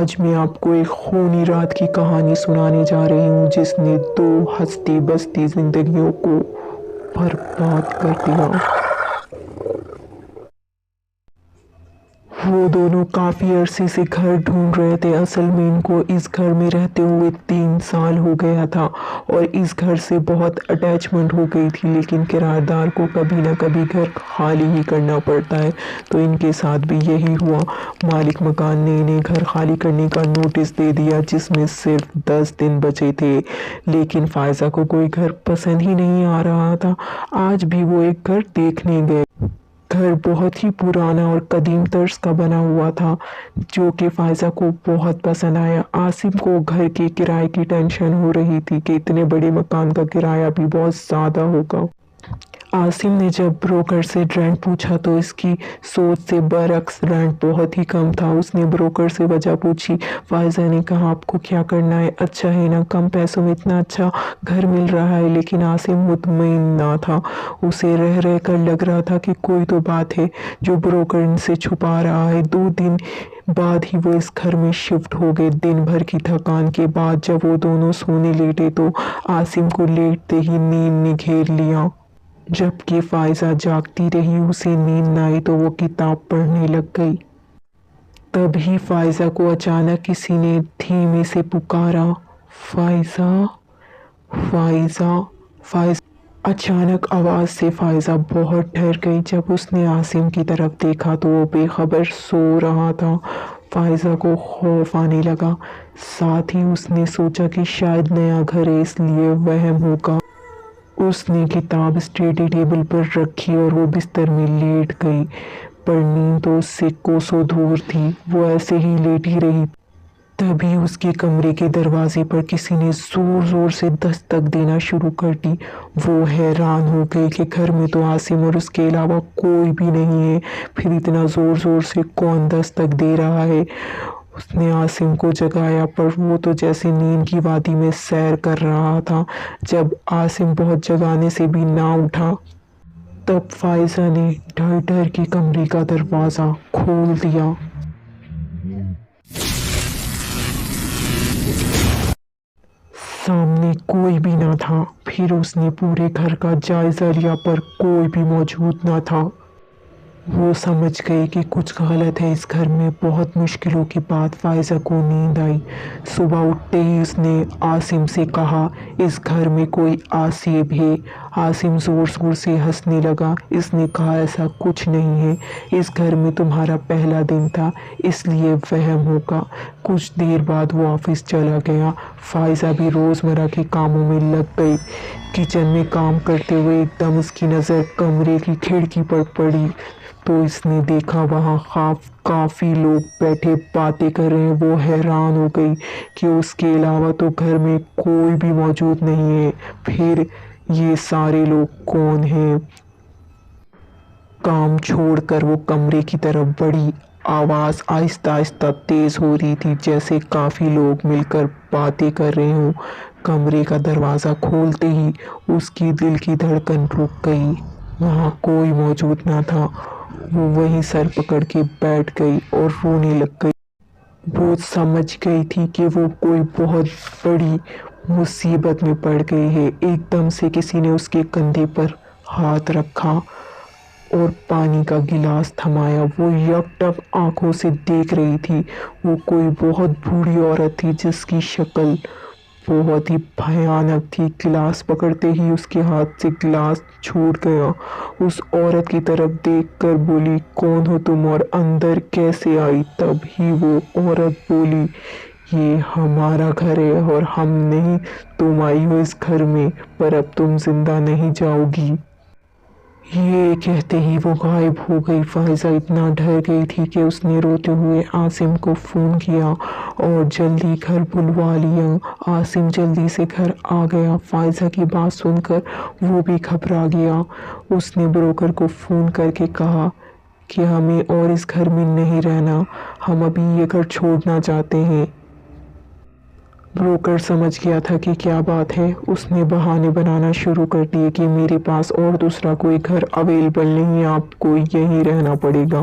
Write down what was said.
آج میں آپ کو ایک خونی رات کی کہانی سنانے جا رہی ہوں جس نے دو ہستی بستی زندگیوں کو برباد کر دیا۔ وہ دونوں کافی عرصے سے گھر ڈھونڈ رہے تھے۔ اصل میں ان کو اس گھر میں رہتے ہوئے 3 سال ہو گیا تھا اور اس گھر سے بہت اٹیچمنٹ ہو گئی تھی، لیکن کرایہ دار کو کبھی نہ کبھی گھر خالی ہی کرنا پڑتا ہے، تو ان کے ساتھ بھی یہی ہوا۔ مالک مکان نے انہیں گھر خالی کرنے کا نوٹس دے دیا جس میں صرف 10 دن بچے تھے، لیکن فائزہ کو کوئی گھر پسند ہی نہیں آ رہا تھا۔ آج بھی وہ ایک گھر دیکھنے گئے۔ گھر بہت ہی پرانا اور قدیم طرز کا بنا ہوا تھا جو کہ فائزہ کو بہت پسند آیا۔ عاصم کو گھر کے کرائے کی ٹینشن ہو رہی تھی کہ اتنے بڑے مکان کا کرایہ بھی بہت زیادہ ہوگا۔ عاصم نے جب بروکر سے رینٹ پوچھا تو اس کی سوچ سے برعکس رینٹ بہت ہی کم تھا۔ اس نے بروکر سے وجہ پوچھی۔ فائزہ نے کہا آپ کو کیا کرنا ہے، اچھا ہے نا، کم پیسوں میں اتنا اچھا گھر مل رہا ہے۔ لیکن عاصم مطمئن نہ تھا، اسے رہ رہ کر لگ رہا تھا کہ کوئی تو بات ہے جو بروکر ان سے چھپا رہا ہے۔ 2 دن بعد ہی وہ اس گھر میں شفٹ ہو گئے۔ دن بھر کی تھکان کے بعد جب وہ دونوں سونے لیٹے تو عاصم کو لیٹتے ہی نیند نے گھیر لیا۔ جبکہ فائزہ جاگتی رہی، اسے نیند نہ آئی تو وہ کتاب پڑھنے لگ گئی۔ تبھی فائزہ کو اچانک کسی نے دھیمے سے پکارا، فائزہ، فائزہ، فائزہ۔ اچانک آواز سے فائزہ بہت ڈر گئی۔ جب اس نے عاصم کی طرف دیکھا تو وہ بے خبر سو رہا تھا۔ فائزہ کو خوف آنے لگا، ساتھ ہی اس نے سوچا کہ شاید نیا گھر ہے اس لیے وہم ہوگا۔ اس نے کتاب اسٹڈی ٹیبل پر رکھی اور وہ بستر میں لیٹ گئی، پر نیند تو اس سے کوسوں دور تھی۔ وہ ایسے ہی لیٹی رہی۔ تبھی اس کے کمرے کے دروازے پر کسی نے زور زور سے دستک دینا شروع کر دی۔ وہ حیران ہو گئی کہ گھر میں تو عاصم اور اس کے علاوہ کوئی بھی نہیں ہے، پھر اتنا زور زور سے کون دستک دے رہا ہے۔ اس نے عاصم کو جگایا پر وہ تو جیسے نیند کی وادی میں سیر کر رہا تھا۔ جب عاصم بہت جگانے سے بھی نہ اٹھا تب فائزہ نے ڈر ڈر کے کمرے کا دروازہ کھول دیا۔ سامنے کوئی بھی نہ تھا۔ پھر اس نے پورے گھر کا جائزہ لیا پر کوئی بھی موجود نہ تھا۔ وہ سمجھ گئی کہ کچھ غلط ہے اس گھر میں۔ بہت مشکلوں کے بعد فائزہ کو نیند آئی۔ صبح اٹھتے ہی اس نے عاصم سے کہا، اس گھر میں کوئی آسیب ہے۔ عاصم زور زور سے ہنسنے لگا۔ اس نے کہا ایسا کچھ نہیں ہے، اس گھر میں تمہارا پہلا دن تھا اس لیے وہم ہوگا۔ کچھ دیر بعد وہ آفس چلا گیا۔ فائزہ بھی روزمرہ کے کاموں میں لگ گئی۔ کچن میں کام کرتے ہوئے ایک دم اس کی نظر کمرے کی کھڑکی پر پڑی تو اس نے دیکھا وہاں کافی لوگ بیٹھے باتیں کر رہے ہیں۔ وہ حیران ہو گئی کہ اس کے علاوہ تو گھر میں کوئی بھی موجود نہیں ہے، پھر یہ سارے لوگ کون ہیں؟ کام چھوڑ کر وہ کمرے کی طرف بڑھی۔ آواز آہستہ آہستہ تیز ہو رہی تھی جیسے کافی لوگ مل کر باتیں کر رہے ہوں۔ کمرے کا دروازہ کھولتے ہی اس کی دل کی دھڑکن رک گئی۔ وہاں کوئی موجود نہ تھا۔ وہ وہیں سر پکڑ کے بیٹھ گئی اور رونے لگ گئی۔ وہ سمجھ گئی تھی کہ وہ کوئی بہت بڑی مصیبت میں پڑ گئی ہے۔ ایک دم سے کسی نے اس کے کندھے پر ہاتھ رکھا اور پانی کا گلاس تھمایا۔ وہ یکدم آنکھوں سے دیکھ رہی تھی۔ وہ کوئی بہت بوڑھی عورت تھی جس کی شکل بہت ہی بھیانک تھی۔ گلاس پکڑتے ہی اس کے ہاتھ سے گلاس چھوٹ گیا۔ اس عورت کی طرف دیکھ کر بولی، کون ہو تم اور اندر کیسے آئی؟ تب ہی وہ عورت بولی، یہ ہمارا گھر ہے اور ہم نہیں تم آئی ہو اس گھر میں، پر اب تم زندہ نہیں جاؤ گی۔ یہ کہتے ہی وہ غائب ہو گئی۔ فائزہ اتنا ڈر گئی تھی کہ اس نے روتے ہوئے عاصم کو فون کیا اور جلدی گھر بلوا لیا۔ عاصم جلدی سے گھر آ گیا۔ فائزہ کی بات سن کر وہ بھی گھبرا گیا۔ اس نے بروکر کو فون کر کے کہا کہ ہمیں اور اس گھر میں نہیں رہنا، ہم ابھی یہ گھر چھوڑنا چاہتے ہیں۔ بروکر سمجھ گیا تھا کہ کیا بات ہے۔ اس نے بہانے بنانا شروع کر دیے کہ میرے پاس اور دوسرا کوئی گھر اویلیبل نہیں ہے، آپ کو یہیں رہنا پڑے گا۔